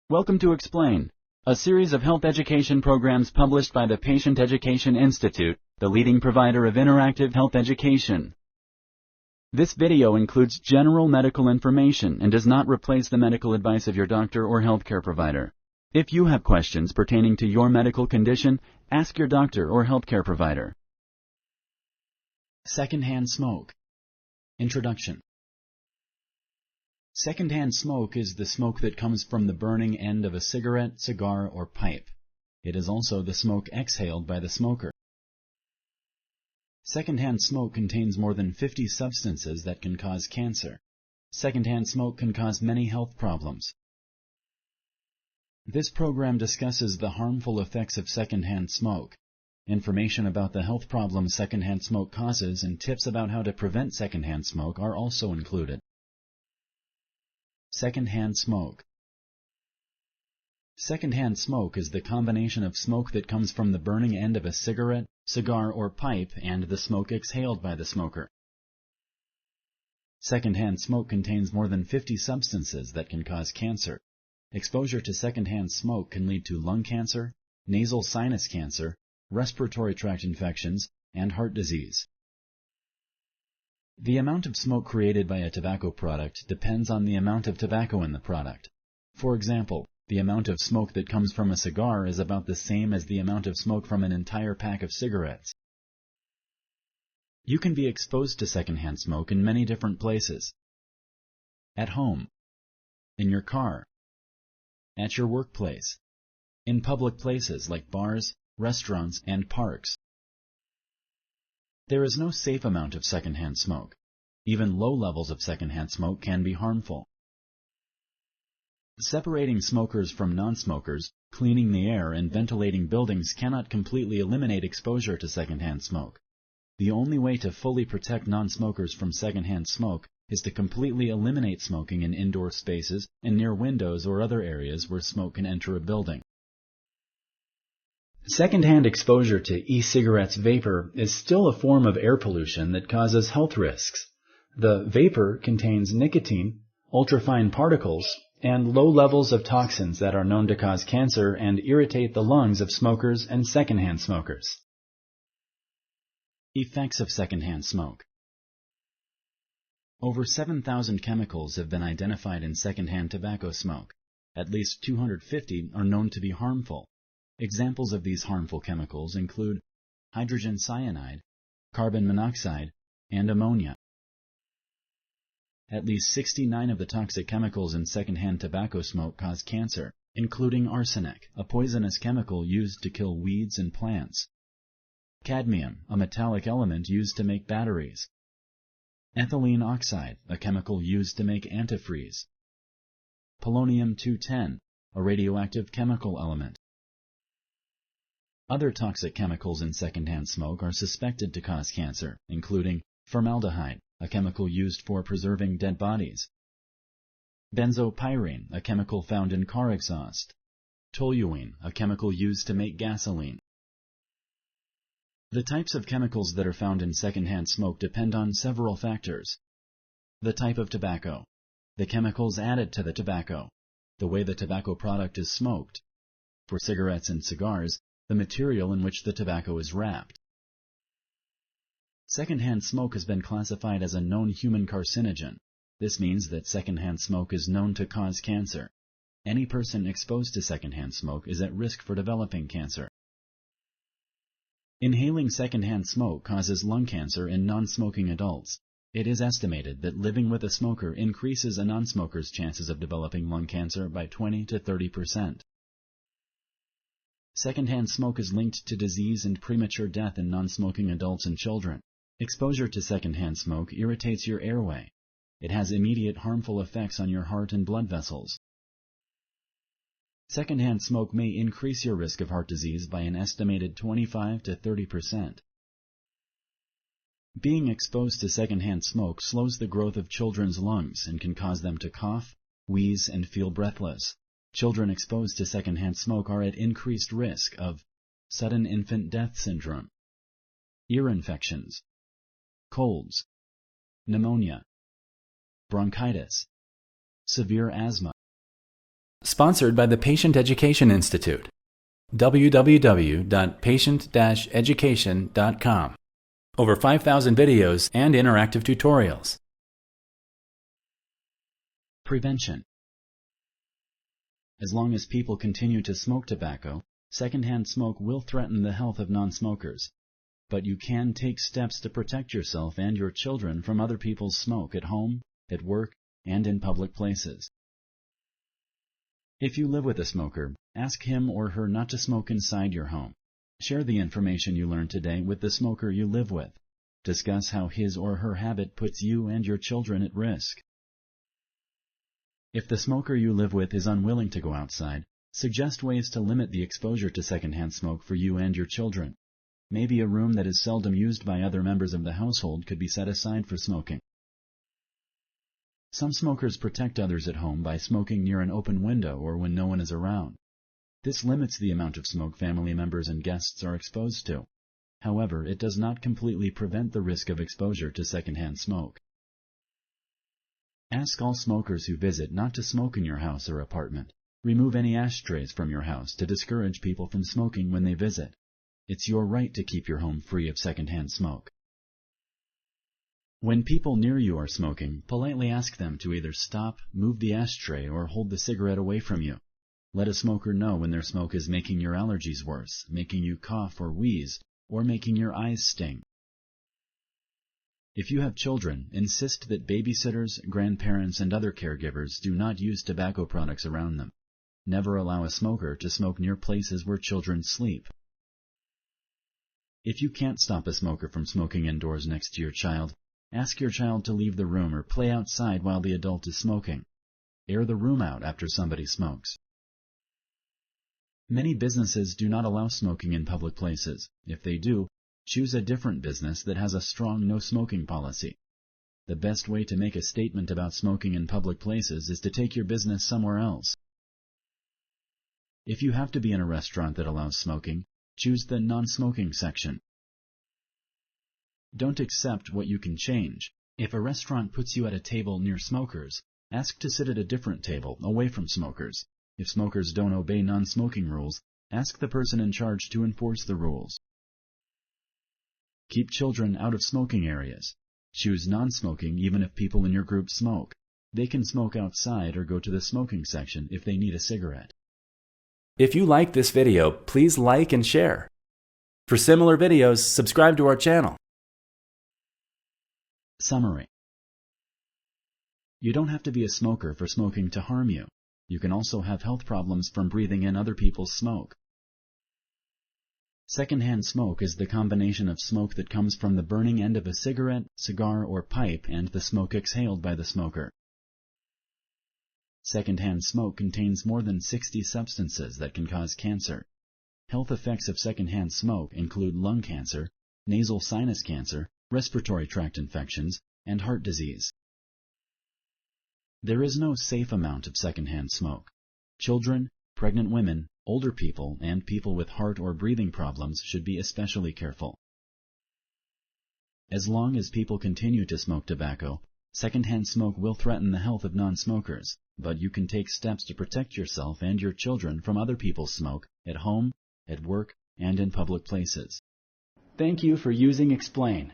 Welcome to Explain, a series of health education programs published by the Patient Education Institute, the leading provider of interactive health education. This video includes general medical information and does not replace the medical advice of your doctor or healthcare provider. If you have questions pertaining to your medical condition, ask your doctor or healthcare provider. Secondhand smoke. Introduction. Secondhand smoke is the smoke that comes from the burning end of a cigarette, cigar, or pipe. It is also the smoke exhaled by the smoker. Secondhand smoke contains more than 50 substances that can cause cancer. Secondhand smoke can cause many health problems. This program discusses the harmful effects of secondhand smoke. Information about the health problems secondhand smoke causes and tips about how to prevent secondhand smoke are also included. Secondhand smoke. Secondhand smoke is the combination of smoke that comes from the burning end of a cigarette, cigar, or pipe and the smoke exhaled by the smoker. Secondhand smoke contains more than 50 substances that can cause cancer. Exposure to secondhand smoke can lead to lung cancer, nasal sinus cancer, respiratory tract infections, and heart disease. The amount of smoke created by a tobacco product depends on the amount of tobacco in the product. For example, the amount of smoke that comes from a cigar is about the same as the amount of smoke from an entire pack of cigarettes. You can be exposed to secondhand smoke in many different places. At home, in your car, at your workplace, in public places like bars, restaurants, and parks. There is no safe amount of secondhand smoke. Even low levels of secondhand smoke can be harmful. Separating smokers from non-smokers, cleaning the air, and ventilating buildings cannot completely eliminate exposure to secondhand smoke. The only way to fully protect non-smokers from secondhand smoke is to completely eliminate smoking in indoor spaces and near windows or other areas where smoke can enter a building. Secondhand exposure to e-cigarettes vapor is still a form of air pollution that causes health risks. The vapor contains nicotine, ultrafine particles, and low levels of toxins that are known to cause cancer and irritate the lungs of smokers and secondhand smokers. Effects of secondhand smoke. Over 7,000 chemicals have been identified in secondhand tobacco smoke. At least 250 are known to be harmful. Examples of these harmful chemicals include hydrogen cyanide, carbon monoxide, and ammonia. At least 69 of the toxic chemicals in secondhand tobacco smoke cause cancer, including arsenic, a poisonous chemical used to kill weeds and plants; cadmium, a metallic element used to make batteries; ethylene oxide, a chemical used to make antifreeze; polonium-210, a radioactive chemical element. Other toxic chemicals in secondhand smoke are suspected to cause cancer, including formaldehyde, a chemical used for preserving dead bodies; benzopyrene, a chemical found in car exhaust; toluene, a chemical used to make gasoline. The types of chemicals that are found in secondhand smoke depend on several factors: the type of tobacco, the chemicals added to the tobacco, the way the tobacco product is smoked. For cigarettes and cigars, the material in which the tobacco is wrapped. Secondhand smoke has been classified as a known human carcinogen. This means that secondhand smoke is known to cause cancer. Any person exposed to secondhand smoke is at risk for developing cancer. Inhaling secondhand smoke causes lung cancer in non-smoking adults. It is estimated that living with a smoker increases a non-smoker's chances of developing lung cancer by 20 to 30%. Secondhand smoke is linked to disease and premature death in non-smoking adults and children. Exposure to secondhand smoke irritates your airway. It has immediate harmful effects on your heart and blood vessels. Secondhand smoke may increase your risk of heart disease by an estimated 25 to 30%. Being exposed to secondhand smoke slows the growth of children's lungs and can cause them to cough, wheeze, and feel breathless. Children exposed to secondhand smoke are at increased risk of sudden infant death syndrome, ear infections, colds, pneumonia, bronchitis, severe asthma. Sponsored by the Patient Education Institute. www.patient-education.com. Over 5,000 videos and interactive tutorials. Prevention. As long as people continue to smoke tobacco, secondhand smoke will threaten the health of non-smokers. But you can take steps to protect yourself and your children from other people's smoke at home, at work, and in public places. If you live with a smoker, ask him or her not to smoke inside your home. Share the information you learned today with the smoker you live with. Discuss how his or her habit puts you and your children at risk. If the smoker you live with is unwilling to go outside, suggest ways to limit the exposure to secondhand smoke for you and your children. Maybe a room that is seldom used by other members of the household could be set aside for smoking. Some smokers protect others at home by smoking near an open window or when no one is around. This limits the amount of smoke family members and guests are exposed to. However, it does not completely prevent the risk of exposure to secondhand smoke. Ask all smokers who visit not to smoke in your house or apartment. Remove any ashtrays from your house to discourage people from smoking when they visit. It's your right to keep your home free of secondhand smoke. When people near you are smoking, politely ask them to either stop, move the ashtray, or hold the cigarette away from you. Let a smoker know when their smoke is making your allergies worse, making you cough or wheeze, or making your eyes sting. If you have children, insist that babysitters, grandparents, and other caregivers do not use tobacco products around them. Never allow a smoker to smoke near places where children sleep. If you can't stop a smoker from smoking indoors next to your child, ask your child to leave the room or play outside while the adult is smoking. Air the room out after somebody smokes. Many businesses do not allow smoking in public places. If they do, choose a different business that has a strong no-smoking policy. The best way to make a statement about smoking in public places is to take your business somewhere else. If you have to be in a restaurant that allows smoking, choose the non-smoking section. Don't accept what you can change. If a restaurant puts you at a table near smokers, ask to sit at a different table, away from smokers. If smokers don't obey non-smoking rules, ask the person in charge to enforce the rules. Keep children out of smoking areas. Choose non-smoking even if people in your group smoke. They can smoke outside or go to the smoking section if they need a cigarette. If you like this video, please like and share. For similar videos, subscribe to our channel. Summary. You don't have to be a smoker for smoking to harm you. You can also have health problems from breathing in other people's smoke. Secondhand smoke is the combination of smoke that comes from the burning end of a cigarette, cigar, or pipe and the smoke exhaled by the smoker. Secondhand smoke contains more than 60 substances that can cause cancer. Health effects of secondhand smoke include lung cancer, nasal sinus cancer, respiratory tract infections, and heart disease. There is no safe amount of secondhand smoke. Children, pregnant women, older people, and people with heart or breathing problems should be especially careful. As long as people continue to smoke tobacco, secondhand smoke will threaten the health of non-smokers, but you can take steps to protect yourself and your children from other people's smoke at home, at work, and in public places. Thank you for using Explain.